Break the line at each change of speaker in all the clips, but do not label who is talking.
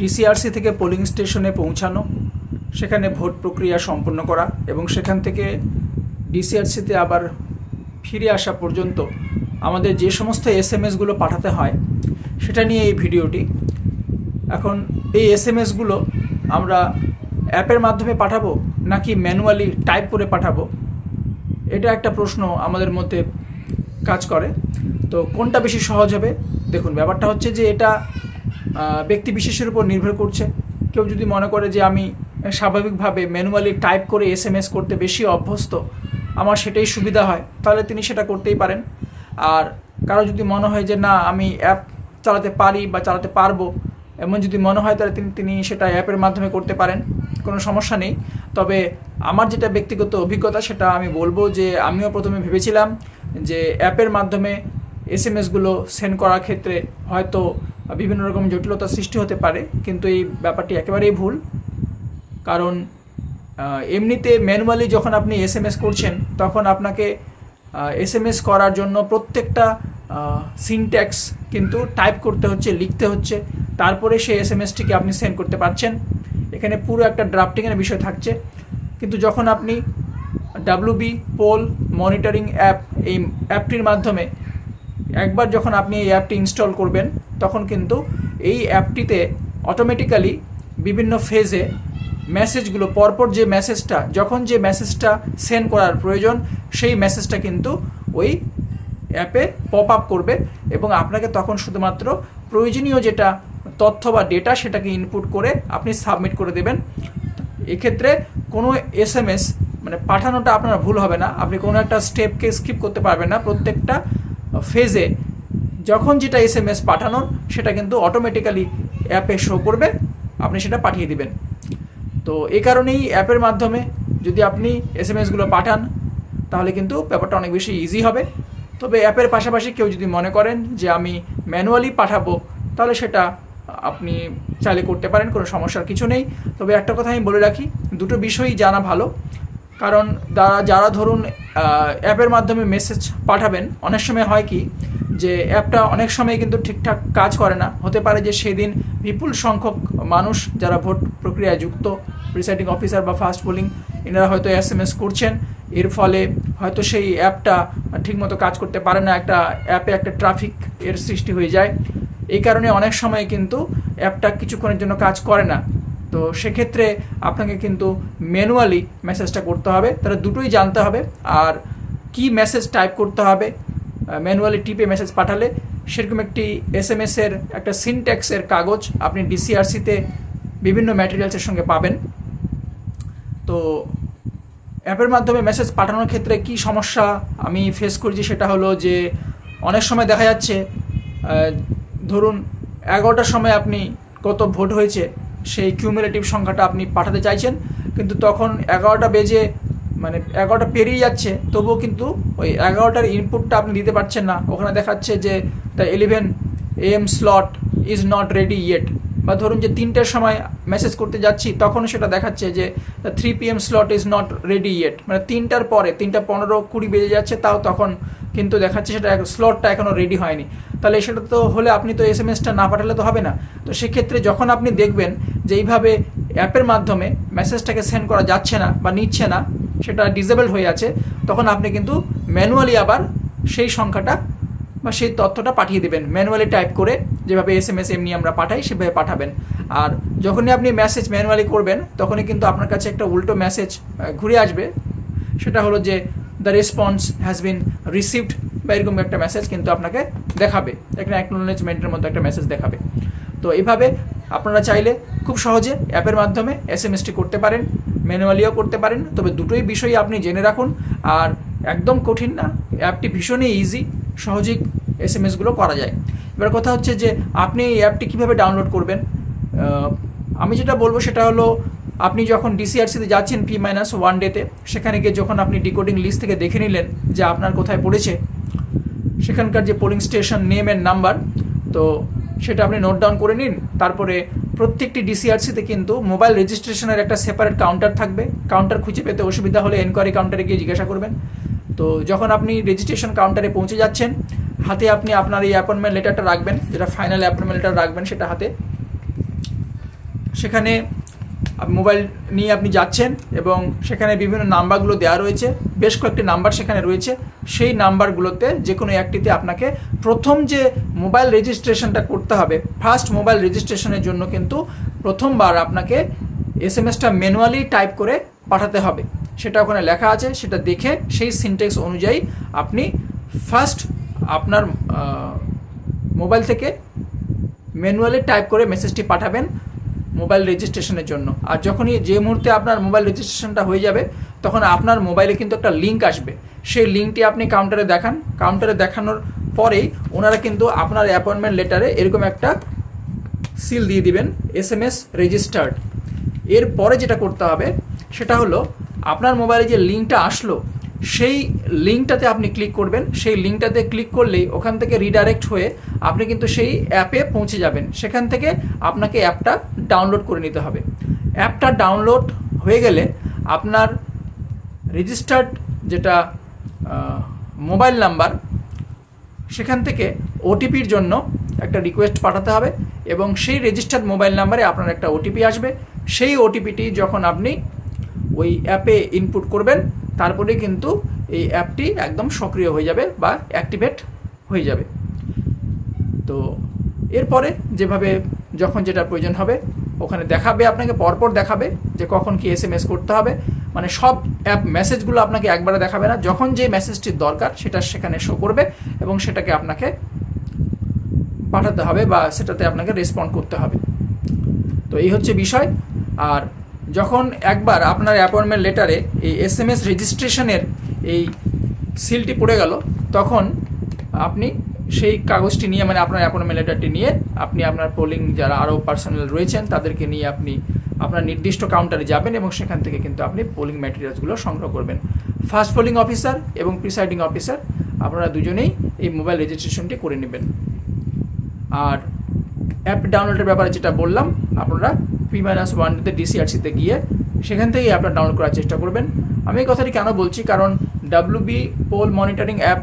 DCRC থেকে polling স্টেশনে পৌঁছানো, সেখানে ভোট প্রক্রিয়া সম্পন্ন করা এবং সেখান থেকে ডিসিআরসিতে আবার ফিরে আসা পর্যন্ত আমাদের যে সমস্ত এসএমএসগুলো পাঠাতে হয় সেটা নিয়ে এই ভিডিওটি। এখন এই এসএমএসগুলো আমরা অ্যাপের মাধ্যমে পাঠাবো নাকি ম্যানুয়ালি টাইপ করে পাঠাবো, এটা একটা প্রশ্ন আমাদের মধ্যে কাজ করে। তো কোনটা বেশি সহজ হবে? দেখুন, ব্যাপারটা হচ্ছে যে এটা ব্যক্তি বিশেষের উপর নির্ভর করছে। কেউ যদি মনে করে যে আমি স্বাভাবিকভাবে ম্যানুয়ালি টাইপ করে এসএমএস করতে বেশি অভ্যস্ত, আমার সেটাই সুবিধা হয়, তাহলে তিনি সেটা করতেই পারেন। আর কারো যদি মনে হয় যে না, আমি অ্যাপ চালাতে পারি বা চালাতে পারবো, এমন যদি মনে হয় তাহলে তিনি সেটা অ্যাপের মাধ্যমে করতে পারেন, কোনো সমস্যা নেই। তবে আমার যেটা ব্যক্তিগত অভিজ্ঞতা সেটা আমি বলবো যে আমিও প্রথমে ভেবেছিলাম যে অ্যাপের মাধ্যমে এসএমএসগুলো সেন্ড করার ক্ষেত্রে হয়তো বিভিন্ন রকম জটিলতার সৃষ্টি হতে পারে, কিন্তু এই ব্যাপারটি একেবারেই ভুল। কারণ এমনিতে ম্যানুয়ালি যখন আপনি এসএমএস করছেন তখন আপনাকে এসএমএস করার জন্য প্রত্যেকটা সিনট্যাক্স কিন্তু টাইপ করতে হচ্ছে, লিখতে হচ্ছে, তারপরে সেই এসএমএসটিকে আপনি সেন্ড করতে পারছেন। এখানে পুরো একটা ড্রাফটিংয়ের বিষয় থাকছে। কিন্তু যখন আপনি WB পোল মনিটরিং অ্যাপ, এই অ্যাপটির মাধ্যমে একবার যখন আপনি এই অ্যাপটি ইনস্টল করবেন, তখন কিন্তু এই অ্যাপটিতে অটোমেটিক্যালি বিভিন্ন ফেজে মেসেজগুলো পরপর যে মেসেজটা, যখন যে মেসেজটা সেন্ড করার প্রয়োজন সেই মেসেজটা কিন্তু ওই অ্যাপে পপ আপ করবে এবং আপনাকে তখন শুধুমাত্র প্রয়োজনীয় যেটা তথ্য বা ডেটা সেটাকে ইনপুট করে আপনি সাবমিট করে দেবেন। এক্ষেত্রে কোনো এসএমএস মানে পাঠানোটা আপনার ভুল হবে না, আপনি কোনো একটা স্টেপকে স্কিপ করতে পারবেন না। প্রত্যেকটা ফেজে যখন যেটা এসএমএস পাঠানোর সেটা কিন্তু অটোমেটিক্যালি অ্যাপে শো করবে, আপনি সেটা পাঠিয়ে দিবেন। তো এই কারণেই অ্যাপের মাধ্যমে যদি আপনি এসএমএসগুলো পাঠান তাহলে কিন্তু ব্যাপারটা অনেক বেশি ইজি হবে। তবে অ্যাপের পাশাপাশি কেউ যদি মনে করেন যে আমি ম্যানুয়ালি পাঠাবো, তাহলে সেটা আপনি চাইলে করতে পারেন, কোনো সমস্যার কিছু নেই। তবে একটা কথা আমি বলে রাখি, দুটো বিষয়ই জানা ভালো। কারণ যারা ধরুন অ্যাপের মাধ্যমে মেসেজ পাঠাবেন, অনেক সময় হয় কি যে অ্যাপটা অনেক সময় কিন্তু ঠিকঠাক কাজ করে না। হতে পারে যে সেদিন বিপুল সংখ্যক মানুষ যারা ভোট প্রক্রিয়ায় যুক্ত, প্রিসাইডিং অফিসার বা ফাস্ট পোলিং, এনারা হয়তো এসএমএস করছেন, এর ফলে হয়তো সেই অ্যাপটা ঠিকমতো কাজ করতে পারে না, একটা অ্যাপে একটা ট্রাফিক এর সৃষ্টি হয়ে যায়। এই কারণে অনেক সময় কিন্তু অ্যাপটা কিছুক্ষণের জন্য কাজ করে না। তো সেক্ষেত্রে আপনাকে কিন্তু ম্যানুয়ালি মেসেজটা করতে হবে, তাহলে দুটোই জানতে হবে। আর কি মেসেজ টাইপ করতে হবে ম্যানুয়ালি টিপে মেসেজ পাঠালে, সেরকম একটি এসএমএসের একটা সিনট্যাক্সের কাগজ আপনি ডিসিআরসিতে বিভিন্ন ম্যাটেরিয়ালসের সঙ্গে পাবেন। তো অ্যাপের মাধ্যমে মেসেজ পাঠানোর ক্ষেত্রে কি সমস্যা আমি ফেস করছি সেটা হলো যে অনেক সময় দেখা যাচ্ছে ধরুন 11টার সময় আপনি কত ভোট হয়েছে সেই কিউমুলেটিভ সংখ্যাটা আপনি পাঠাতে চাইছেন, কিন্তু তখন 11টা বেজে মানে 11টা পেরিয়ে যাচ্ছে, তবুও কিন্তু ওই 11টার ইনপুটটা আপনি দিতে পারছেন না। ওখানে দেখাচ্ছে যে the 11 AM slot is not ready yet. বা ধরুন যে 3টার সময় মেসেজ করতে যাচ্ছি, তখন সেটা দেখাচ্ছে যে the 3 PM slot is not ready yet, মানে 3টার পরে 3টা 15-20 বেজে যাচ্ছে, তাও তখন কিন্তু দেখাচ্ছে সেটা স্লটটা এখনও রেডি হয়নি। তাহলে সেটা তো হলে আপনি তো এসএমএসটা না পাঠালে তো হবে না। তো সেক্ষেত্রে যখন আপনি দেখবেন যে এইভাবে অ্যাপের মাধ্যমে মেসেজটাকে সেন্ড করা যাচ্ছে না বা নিচ্ছে না, সেটা ডিসেবল হয়ে আছে, তখন আপনি কিন্তু ম্যানুয়ালি আবার সেই সংখ্যাটা বা সেই তথ্যটা পাঠিয়ে দেবেন। ম্যানুয়ালি টাইপ করে যেভাবে এসএমএস এমনি আমরা পাঠাই সেভাবে পাঠাবেন। আর যখনই আপনি মেসেজ ম্যানুয়ালি করবেন তখনই কিন্তু আপনার কাছে একটা উল্টো মেসেজ ঘুরে আসবে, সেটা হলো যে the response has been received বা এরকম একটা মেসেজ কিন্তু আপনাকে দেখাবে, একটা অ্যাকনোলেজমেন্টের মতো একটা মেসেজ দেখাবে। তো এইভাবে আপনারা চাইলে খুব সহজে অ্যাপের মাধ্যমে এসএমএসটি করতে পারেন, ম্যানুয়ালিও করতে পারেন। তবে দুটোই বিষয় আপনি জেনে রাখুন, আর একদম কঠিন না, অ্যাপটি ভীষণই ইজি, সহজেই এসএমএসগুলো করা যায়। এবার কথা হচ্ছে যে আপনি এই অ্যাপটি কীভাবে ডাউনলোড করবেন। আমি যেটা বলবো সেটা হলো, আপনি যখন ডিসিআরসিতে যাচ্ছেন P-1 ডেতে, সেখানে গিয়ে যখন আপনি ডিকোডিং লিস্ট থেকে দেখে নিলেন যে আপনার কোথায় পড়েছে, সেখানকার যে polling station name and number, তো সেটা আপনি নোট ডাউন করে নিন। তারপরে প্রত্যেকটি ডিসিআরসিতে কিন্তু মোবাইল রেজিস্ট্রেশনের একটা সেপারেট কাউন্টার থাকবে। কাউন্টার খুঁজে পেতে অসুবিধা হলে এনকোয়ারি কাউন্টারে গিয়ে জিজ্ঞাসা করবেন। তো যখন আপনি রেজিস্ট্রেশন কাউন্টারে পৌঁছে যাচ্ছেন, হাতে আপনি আপনার এই অ্যাপয়েন্টমেন্ট লেটারটা রাখবেন, যেটা ফাইনাল অ্যাপয়েন্টমেন্ট লেটার রাখবেন সেটা হাতে। সেখানে মোবাইল নিয়ে আপনি যাচ্ছেন এবং সেখানে বিভিন্ন নাম্বারগুলো দেওয়া রয়েছে, বেশ কয়েকটি নাম্বার সেখানে রয়েছে। সেই নাম্বারগুলোতে যে কোনো একটিতে আপনাকে প্রথম যে মোবাইল রেজিস্ট্রেশনটা করতে হবে, ফার্স্ট মোবাইল রেজিস্ট্রেশনের জন্য কিন্তু প্রথমবার আপনাকে এসএমএসটা ম্যানুয়ালি টাইপ করে পাঠাতে হবে। সেটা ওখানে লেখা আছে, সেটা দেখে সেই সিনটেক্স অনুযায়ী আপনি ফার্স্ট আপনার মোবাইল থেকে ম্যানুয়ালি টাইপ করে মেসেজটি পাঠাবেন মোবাইল রেজিস্ট্রেশনের জন্য। আর যখনই যে মুহূর্তে আপনার মোবাইল রেজিস্ট্রেশনটা হয়ে যাবে তখন আপনার মোবাইলে কিন্তু একটা লিঙ্ক আসবে, সেই লিঙ্কটি আপনি কাউন্টারে দেখান। কাউন্টারে দেখানোর পরেই ওনারা কিন্তু আপনার অ্যাপয়েন্টমেন্ট লেটারে এরকম একটা সিল দিয়ে দিবেন, এসএমএস রেজিস্টার্ড। এরপরে যেটা করতে হবে সেটা হলো আপনার মোবাইলে যে লিঙ্কটা আসলো সেই লিঙ্কটাতে আপনি ক্লিক করবেন। সেই লিঙ্কটাতে ক্লিক করলেই ওখান থেকে রিডাইরেক্ট হয়ে আপনি কিন্তু সেই অ্যাপে পৌঁছে যাবেন। সেখান থেকে আপনাকে অ্যাপটা ডাউনলোড করে নিতে হবে। অ্যাপটা ডাউনলোড হয়ে গেলে আপনার রেজিস্টার্ড যেটা মোবাইল নাম্বার, সেখান থেকে ওটিপির জন্য একটা রিকোয়েস্ট পাঠাতে হবে এবং সেই রেজিস্টার্ড মোবাইল নাম্বারে আপনার একটা ওটিপি আসবে। সেই ওটিপিটি যখন আপনি ওই অ্যাপে ইনপুট করবেন তারপরে কিন্তু এই অ্যাপটি একদম সক্রিয় হয়ে যাবে বা অ্যাক্টিভেট হয়ে যাবে। তো এরপরে যেভাবে যখন যেটা প্রয়োজন হবে ওখানে দেখাবে, আপনাকে পরপর দেখাবে যে কখন কি এসএমএস করতে হবে। মানে সব অ্যাপ মেসেজগুলো আপনাকে একবারে দেখাবে না, যখন যে মেসেজটির দরকার সেটা সেখানে শো করবে এবং সেটাকে আপনাকে পাঠাতে হবে বা সেটাতে আপনাকে রেসপন্ড করতে হবে। তো এই হচ্ছে বিষয়। আর যখন একবার আপনার অ্যাপয়েন্টমেন্ট লেটারে এই এসএমএস রেজিস্ট্রেশনের এই সিলটি পড়ে গেল, তখন আপনি সেই কাগজটি নিয়ে, মানে আপনার অ্যাপয়েন্টমেন্ট লেটারটি নিয়ে আপনি আপনার পোলিং যারা আরও পার্সোনাল রয়েছেন তাদেরকে নিয়ে আপনি আপনার নির্দিষ্ট কাউন্টারে যাবেন এবং সেখান থেকে কিন্তু আপনি পোলিং ম্যাটেরিয়ালসগুলো সংগ্রহ করবেন। ফার্স্ট পোলিং অফিসার এবং প্রিসাইডিং অফিসার আপনারা দুজনেই এই মোবাইল রেজিস্ট্রেশনটি করে নেবেন। আর অ্যাপ ডাউনলোডের ব্যাপারে যেটা বললাম, আপনারা P-1তে ডিসিআরসিতে গিয়ে সেখান থেকেই আপনারা ডাউনলোড করার চেষ্টা করবেন। আমি এই কথাটি কেন বলছি, কারণ WB পোল মনিটরিং অ্যাপ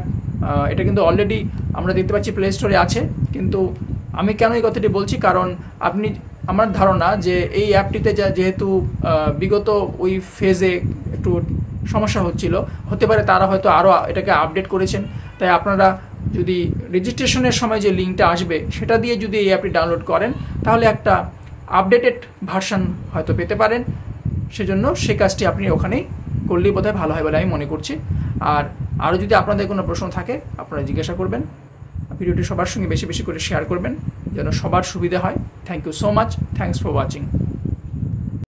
এটা কিন্তু অলরেডি আমরা দেখতে পাচ্ছি প্লে স্টোরে আছে। কিন্তু আমি কেন এই কথাটি বলছি, কারণ আমার ধারণা যে এই অ্যাপটিতে যেহেতু বিগত ওই ফেজে একটু সমস্যা হতে পারে, তারা হয়তো আরও এটাকে আপডেট করেছেন। তাই আপনারা যদি রেজিস্ট্রেশনের সময় যে লিঙ্কটা আসবে সেটা দিয়ে যদি এই অ্যাপটি ডাউনলোড করেন তাহলে একটা আপডেটেড ভার্সন হয়তো পেতে পারেন। সেজন্য সেই কাজটি আপনি ওখানেই করলেই বোধহয় ভালো হয় বলে আমি মনে করছি। আর আরও যদি আপনাদের কোনো প্রশ্ন থাকে আপনারা জিজ্ঞাসা করবেন। ভিডিওটি সবার সঙ্গে বেশি বেশি করে শেয়ার করবেন যেন সবার সুবিধা হয়। Thank you so much, thanks for watching.